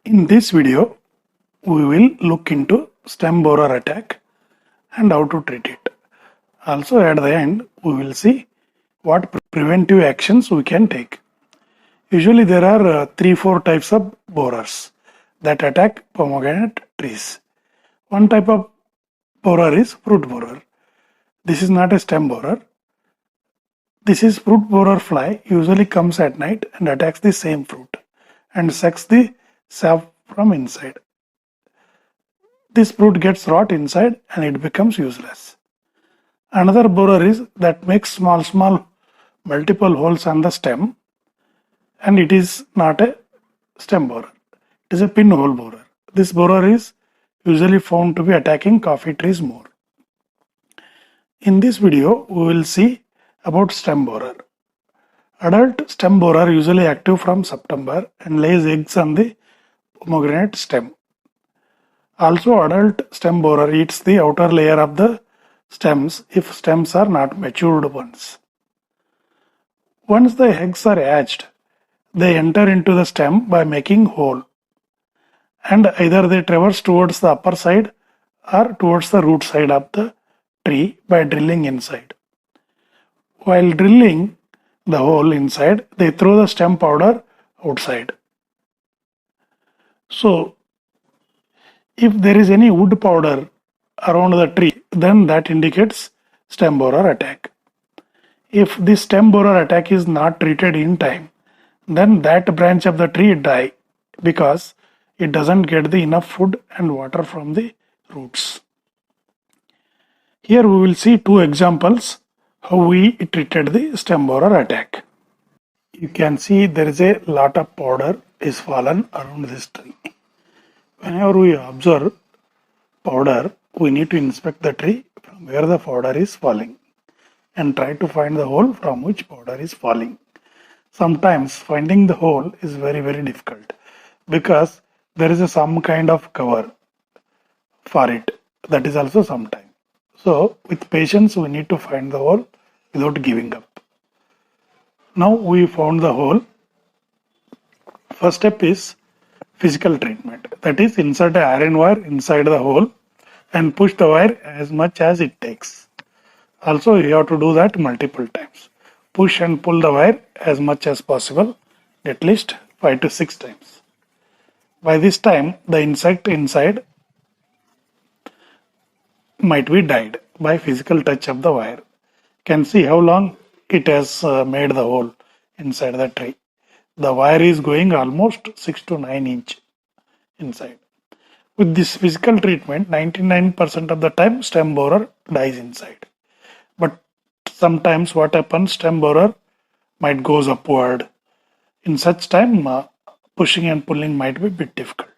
In this video, we will look into stem borer attack and how to treat it. Also at the end, we will see what preventive actions we can take. Usually there are 3-4 types of borers that attack pomegranate trees. One type of borer is fruit borer. This is not a stem borer. This is fruit borer fly, usually comes at night and attacks the same fruit and sucks the sap from inside. This fruit gets rot inside and it becomes useless. Another borer is that makes small multiple holes on the stem, and it is not a stem borer. It is a pinhole borer. This borer is usually found to be attacking coffee trees more. In this video, we will see about stem borer. Adult stem borer usually active from September and lays eggs on the pomegranate stem. Also, adult stem borer eats the outer layer of the stems if stems are not matured ones. Once the eggs are hatched, they enter into the stem by making hole, and either they traverse towards the upper side or towards the root side of the tree by drilling inside. While drilling the hole inside, they throw the stem powder outside. So, if there is any wood powder around the tree, then that indicates stem borer attack. If this stem borer attack is not treated in time, then that branch of the tree die because it doesn't get the enough food and water from the roots. Here we will see two examples how we treated the stem borer attack. You can see there is a lot of powder is fallen around this tree. Whenever we observe powder, we need to inspect the tree from where the powder is falling and try to find the hole from which powder is falling. Sometimes finding the hole is very difficult because there is some kind of cover for it. That is also some time. So with patience we need to find the hole without giving up. Now we found the hole. First step is physical treatment. That is, insert a iron wire inside the hole and push the wire as much as it takes. Also, you have to do that multiple times. Push and pull the wire as much as possible, at least 5 to 6 times. By this time, the insect inside might be died by physical touch of the wire. You can see how long it has made the hole inside the tree. The wire is going almost 6 to 9 inch inside. With this physical treatment, 99% of the time stem borer dies inside. But sometimes what happens, stem borer might goes upward. In such time, pushing and pulling might be a bit difficult.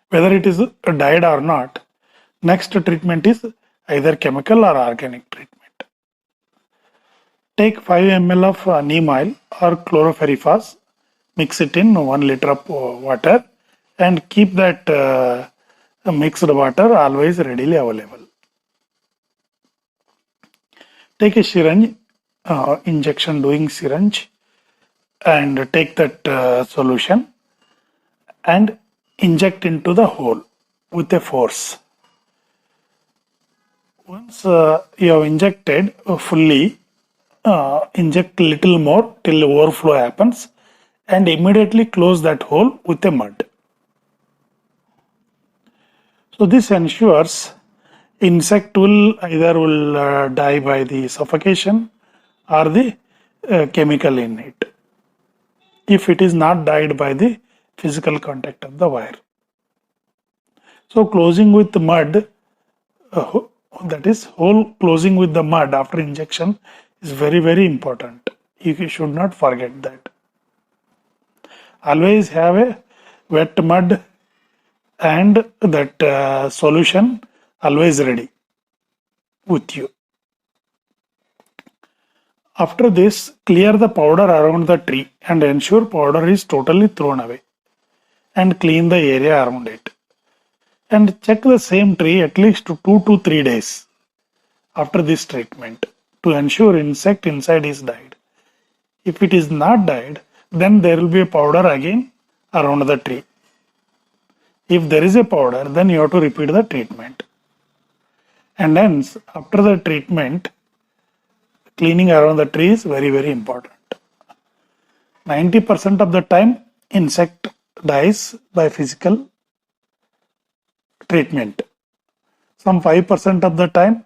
Whether it is died or not, next treatment is either chemical or organic treatment. Take 5 ml of neem oil or chlorpyrifos, mix it in 1 liter of water and keep that mixed water always readily available. Take a syringe, injection doing syringe, and take that solution and inject into the hole with a force. Once you have injected fully, inject little more till overflow happens and immediately close that hole with a mud. So this ensures insect will either die by the suffocation or the chemical in it, if it is not died by the physical contact of the wire. So closing with the mud, that is hole closing with the mud after injection is very important. You should not forget that. Always have a wet mud and that solution always ready with you. After this, clear the powder around the tree and ensure powder is totally thrown away and clean the area around it. And check the same tree at least 2 to 3 days after this treatment to ensure insect inside is died. If it is not died, then there will be a powder again around the tree. If there is a powder, then you have to repeat the treatment. And hence, after the treatment, cleaning around the tree is very, very important. 90% of the time, insect dies by physical treatment. Some 5% of the time,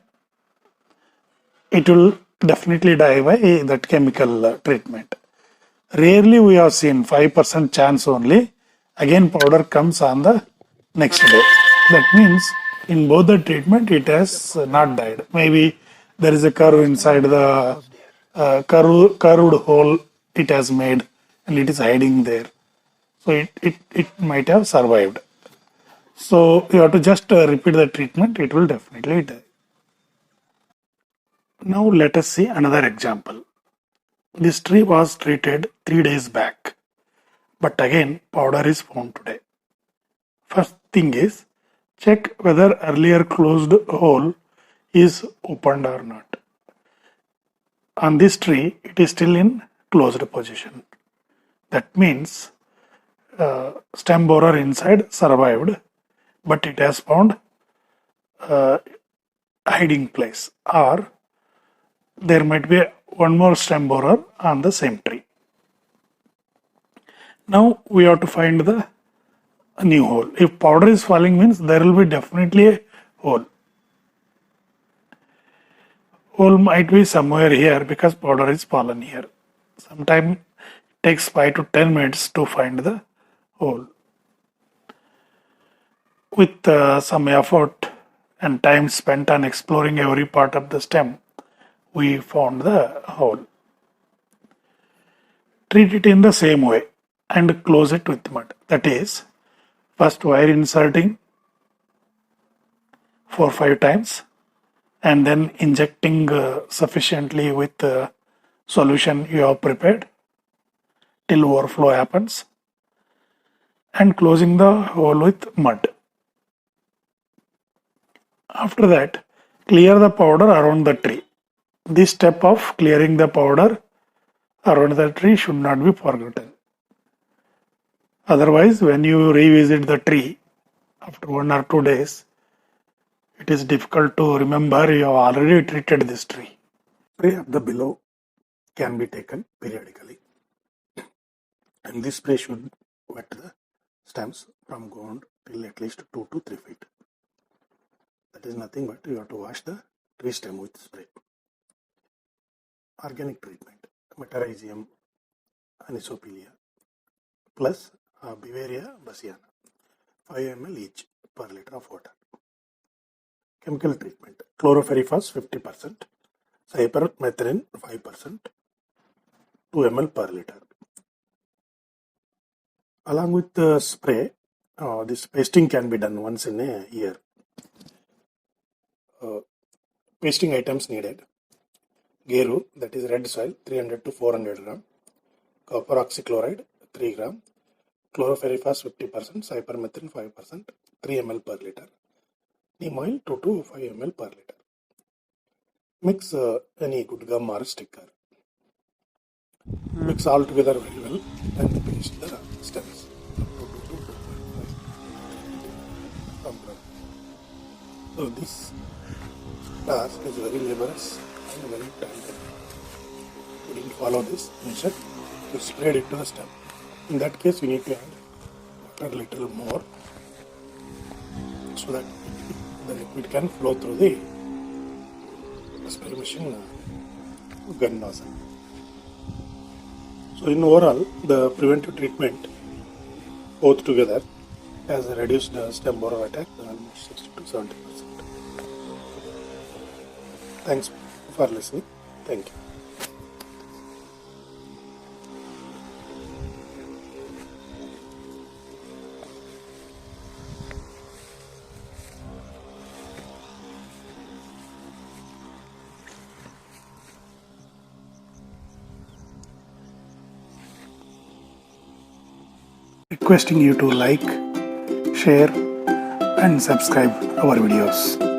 it will definitely die by that chemical treatment. Rarely we have seen 5% chance only. Again, powder comes on the next day. That means in both the treatment, it has not died. Maybe there is a curve inside the curved hole it has made and it is hiding there. So it might have survived. So you have to just repeat the treatment, it will definitely die. Now let us see another example. This tree was treated 3 days back, but again powder is found today. First thing is check whether earlier closed hole is opened or not. On this tree, it is still in closed position. That means stem borer inside survived, but it has found hiding place, or there might be one more stem borer on the same tree. Now we have to find the new hole. If powder is falling means there will be definitely a hole. Hole might be somewhere here because powder is fallen here. Sometimes it takes 5 to 10 minutes to find the hole. With some effort and time spent on exploring every part of the stem, we found the hole. Treat it in the same way and close it with mud. That is, first wire inserting 4-5 times and then injecting sufficiently with the solution you have prepared till overflow happens and closing the hole with mud. After that, clear the powder around the tree. This step of clearing the powder around the tree should not be forgotten. Otherwise, when you revisit the tree after 1 or 2 days, it is difficult to remember you have already treated this tree. Spray of the below can be taken periodically, and this spray should wet the stems from ground till at least 2 to 3 feet. That is nothing but you have to wash the tree stem with spray. Organic treatment, Metarhizium anisopelia plus Bevaria bassiana, 5 ml each per liter of water. Chemical treatment, chlorpyrifos 50%, cypermethrin 5%, 2 ml per liter. Along with the spray, this pasting can be done once in a year. Pasting items needed: Geru, that is red soil, 300 to 400 gram, copper oxychloride 3 gram, chlorpyrifos 50%, cypermethrin 5%, 3 ml per liter, neem oil 2 to 5 ml per liter. Mix any good gum or sticker. Mix all together very well and paste the stems. So this task is very laborious and very time. We didn't follow this. Instead, we sprayed it to the stem. In that case, we need to add water a little more so that the liquid can flow through the spray machine gun nozzle. So in overall, the preventive treatment both together has reduced the stem borer attack by almost 60 to 70%. Thanks for listening. Thank you. Requesting you to like, share and subscribe our videos.